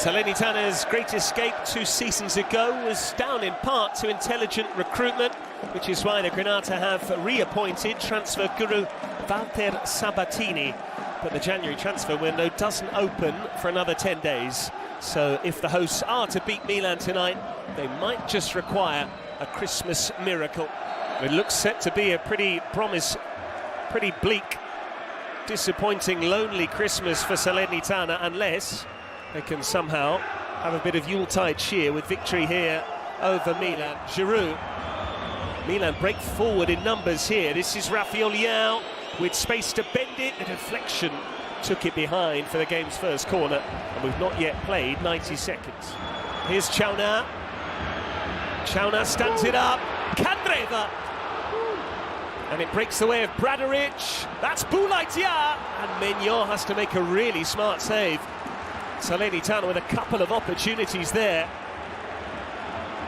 Salernitana's great escape 2 seasons ago was down in part to intelligent recruitment, which is why the Granata have reappointed transfer guru Walter Sabatini. But the January transfer window doesn't open for another 10 days. So if the hosts are to beat Milan tonight, they might just require a Christmas miracle. It looks set to be a pretty bleak, disappointing, lonely Christmas for Salernitana, unless they can somehow have a bit of Yuletide cheer with victory here over Milan. Giroud. Milan break forward in numbers here. This is Rafael Leão with space to bend it. The deflection took it behind for the game's first corner, and we've not yet played 90 seconds. Here's Chauna. Chauna stands it up. Candreva. And it breaks the way of Bradaric. That's Boulaïdia. And Maignan has to make a really smart save. Salernitana with a couple of opportunities there.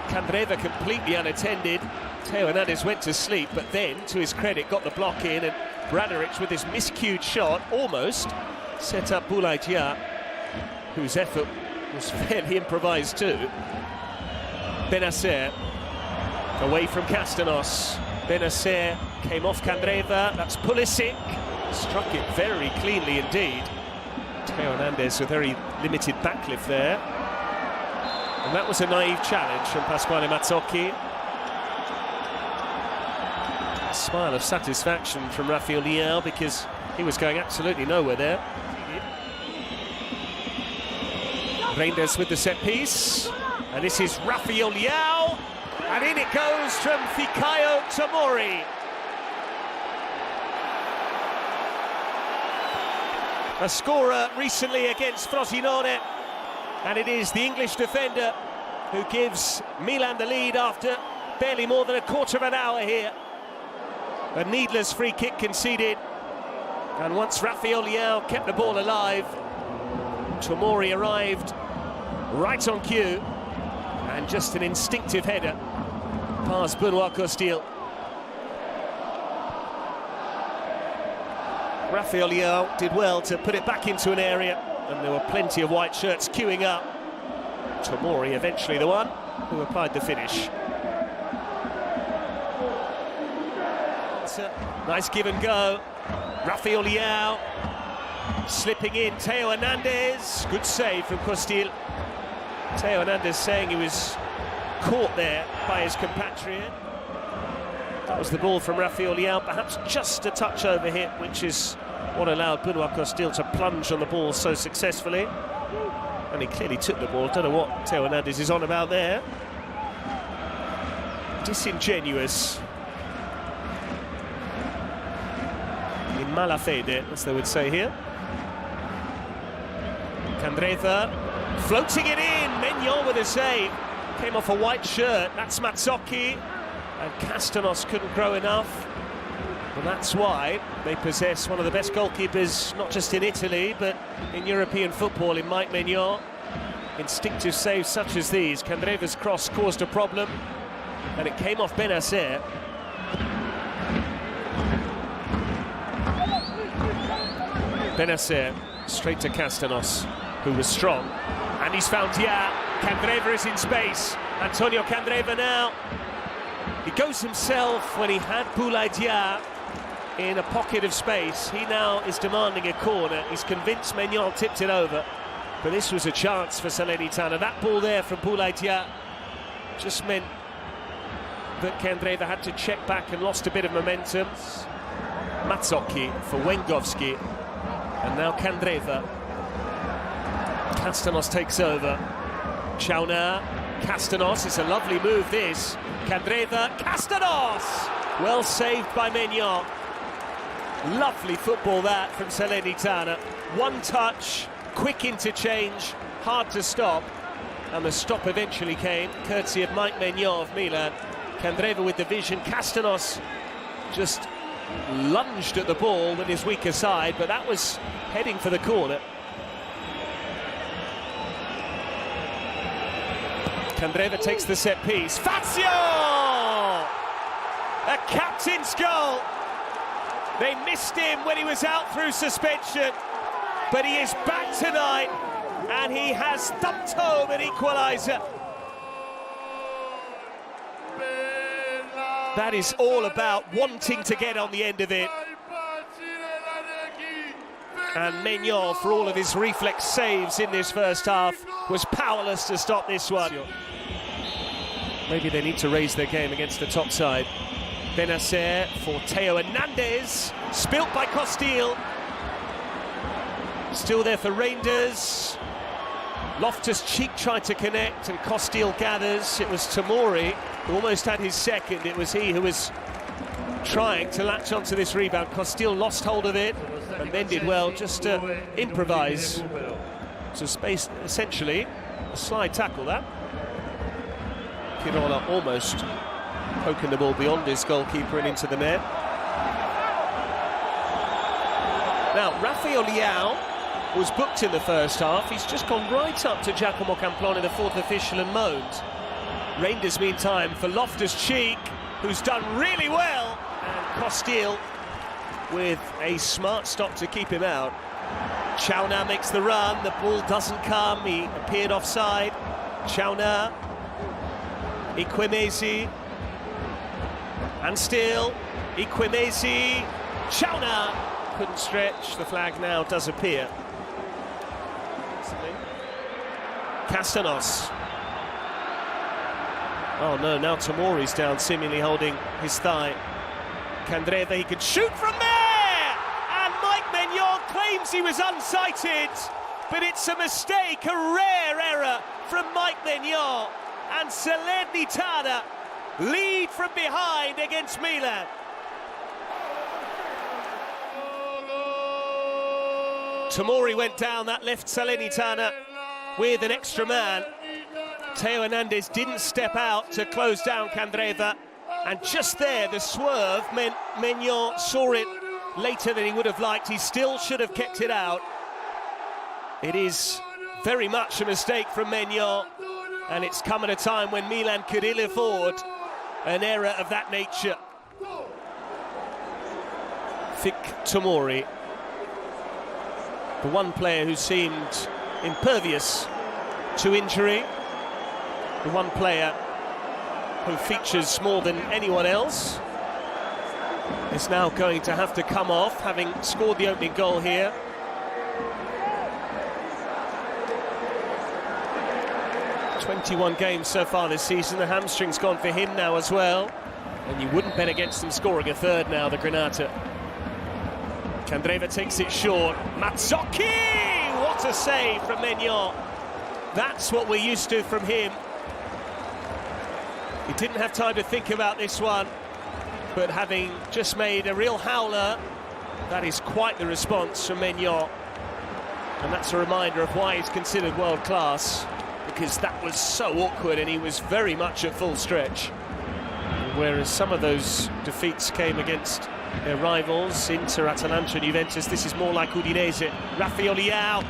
Candreva completely unattended. Theo Hernandez went to sleep, but then, to his credit, got the block in, and Bradaric with this miscued shot almost set up Boulaïdia, whose effort was fairly improvised too. Benacer away from Castanos. Benacer came off Candreva. That's Pulisic. Struck it very cleanly indeed. Theo Hernandez, a very limited backlift there. And that was a naive challenge from Pasquale Mazzocchi. A smile of satisfaction from Rafael Leão, because he was going absolutely nowhere there. Reinders with the set piece. And this is Rafael Leão. And in it goes from Fikayo Tomori. A scorer recently against Frosinone, and it is the English defender who gives Milan the lead after barely more than a quarter of an hour here. A needless free kick conceded, and once Rafael Leão kept the ball alive, Tomori arrived right on cue, and just an instinctive header past Benoit Costil. Rafael Leão did well to put it back into an area, and there were plenty of white shirts queuing up. Tomori eventually the one who applied the finish. It's a nice give and go. Rafael Leão slipping in. Theo Hernandez, good save from Costil. Theo Hernandez saying he was caught there by his compatriot. That was the ball from Rafael Leão, perhaps just a touch over hit, which is what allowed Benoit Costil to plunge on the ball so successfully. And he clearly took the ball. Don't know what Theo Hernandez is on about there. Disingenuous. In mala fede, as they would say here. Candreva floating it in. Maignan with a save. Came off a white shirt. That's Mazzocchi. And Castanos couldn't grow enough. And that's why they possess one of the best goalkeepers, not just in Italy, but in European football, in Mike Maignan. Instinctive saves such as these. Candreva's cross caused a problem, and it came off Benacer. Benacer straight to Castanos, who was strong. And he's found Dia. Candreva is in space. Antonio Candreva now. He goes himself when he had Boulaïdia in a pocket of space. He now is demanding a corner. He's convinced Maignan tipped it over. But this was a chance for Salernitana. That ball there from Boulaïdia just meant that Candreva had to check back and lost a bit of momentum. Mazzocchi for Wengowski. And now Candreva. Castanos takes over. Chauna. Castanos, it's a lovely move this. Candreva, Castanos! Well saved by Maignan. Lovely football that from Salernitana. One touch, quick interchange, hard to stop. And the stop eventually came, courtesy of Mike Maignan of Milan. Candreva with the vision. Castanos just lunged at the ball with his weaker side, but that was heading for the corner. Candreva takes the set piece. Fazio! A captain's goal. They missed him when he was out through suspension, but he is back tonight. and he has thumped home an equaliser. That is all about wanting to get on the end of it. And Maignan, for all of his reflex saves in this first half, was powerless to stop this one. Maybe they need to raise their game against the top side. Benacer for Theo Hernandez, spilt by Costil. Still there for Reinders. Loftus-Cheek tried to connect and Costil gathers. It was Tomori who almost had his second. It was he who was trying to latch onto this rebound. Costil lost hold of it and then did well just to improvise. So space, essentially, a slide tackle that. Pirola almost poking the ball beyond his goalkeeper and into the net. Now, Rafael Leao was booked in the first half. He's just gone right up to Giacomo Camplone, the fourth official, and moaned. Reinders, meantime, for Loftus-Cheek, who's done really well. And Costil with a smart stop to keep him out. Chauna makes the run, the ball doesn't come, he appeared offside. Chauna, Iquemezi, and still Iquemezi, Chauna couldn't stretch, the flag now does appear. Castanos. Oh no, now Tomori's down, seemingly holding his thigh. Candreva, he could shoot from there! And Mike Maignan claims he was unsighted, but it's a mistake, a rare error from Mike Maignan. And Salernitana lead from behind against Milan. Tomori went down, that left Salernitana with an extra man. Theo Hernandez didn't step out to close down Candreva, and just there the swerve meant Maignan saw it later than he would have liked. He still should have kept it out. It is very much a mistake from Maignan, and it's come at a time when Milan could ill afford an error of that nature. Fik Tomori, the one player who seemed impervious to injury, the one player who features more than anyone else, is now going to have to come off, having scored the opening goal here. "21 games so far this season, the hamstring's gone for him now as well, and you wouldn't bet against him scoring a third now, the Granata. Candreva takes it short, Mazzocchi! What a save from Maignan. That's what we're used to from him. He didn't have time to think about this one, but having just made a real howler, that is quite the response from Maignan. And that's a reminder of why he's considered world-class, because that was so awkward and he was very much at full stretch. Whereas some of those defeats came against their rivals, Inter, Atalanta and Juventus, this is more like Udinese. Rafael Leao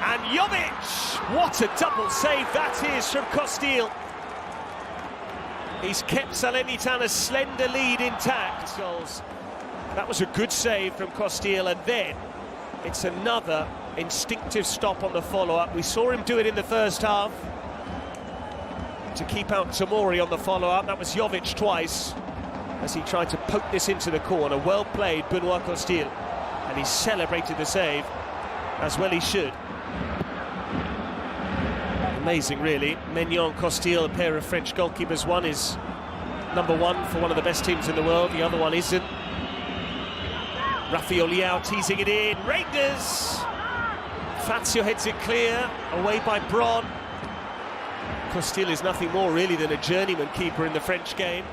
and Jovic! What a double save that is from Costil. He's kept Salernitana's slender lead intact. That was a good save from Costil, and then it's another instinctive stop on the follow-up. We saw him do it in the first half to keep out Tomori on the follow-up. That was Jovic twice as he tried to poke this into the corner. Well played, Benoit Costil, and he celebrated the save, as well he should. Amazing, really. Maignan, Costil, a pair of French goalkeepers. One is #1 for one of the best teams in the world, the other one isn't. Rafael Leao teasing it in, Reinders! Fazio heads it clear, away by Bron. Costil is nothing more really than a journeyman keeper in the French game.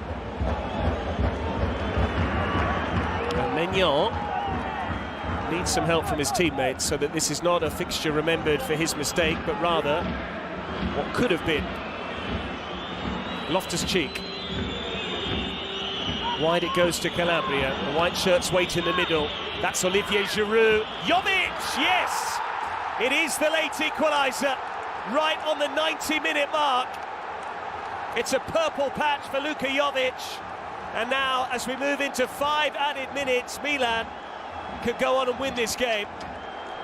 And Maignan needs some help from his teammates so that this is not a fixture remembered for his mistake, but rather what could have been. Loftus-Cheek. Wide it goes to Calabria. The white shirts wait in the middle. That's Olivier Giroud. Jovic, yes! It is the late equaliser, right on the 90-minute mark. It's a purple patch for Luka Jovic. And now, as we move into 5 added minutes, Milan could go on and win this game.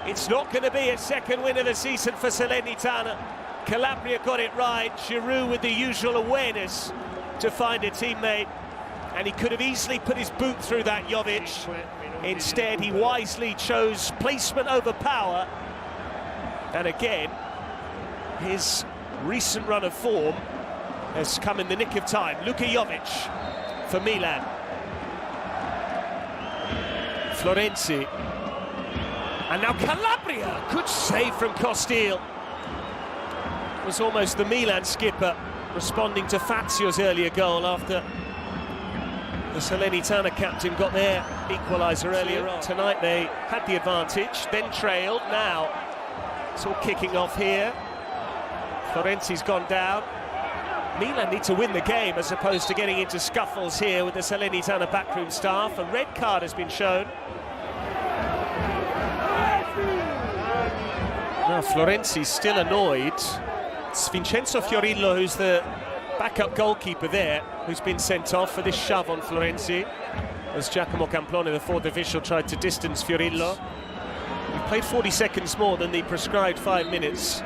It's not going to be a second win of the season for Salernitana. Calabria got it right. Giroud with the usual awareness to find a teammate, and he could have easily put his boot through that, Jovic. Instead, he wisely chose placement over power. And again, his recent run of form has come in the nick of time. Luka Jovic for Milan. Florenzi. And now Calabria, good save from Costil. Was almost the Milan skipper responding to Fazio's earlier goal after the Salernitana captain got their equaliser earlier on. Tonight they had the advantage, then trailed. Now it's all kicking off here. Florenzi's gone down. Milan need to win the game as opposed to getting into scuffles here with the Salernitana backroom staff. A red card has been shown. Now Florenzi's still annoyed. It's Vincenzo Fiorillo, who's the backup goalkeeper there, who's been sent off for this shove on Florenzi, as Giacomo Camplone, the fourth official, tried to distance Fiorillo. He played 40 seconds more than the prescribed 5 minutes,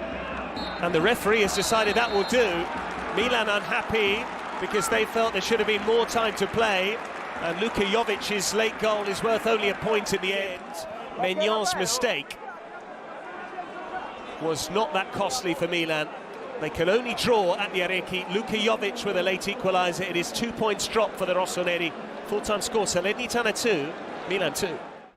and the referee has decided that will do. Milan unhappy because they felt there should have been more time to play, and Luka Jovic's late goal is worth only a point in the end. Maignan mistake was not that costly for Milan. They can only draw at the Arecchi. Luka Jovic with a late equaliser. It is 2 points drop for the Rossoneri. Full-time score, Salernitana 2, Milan 2.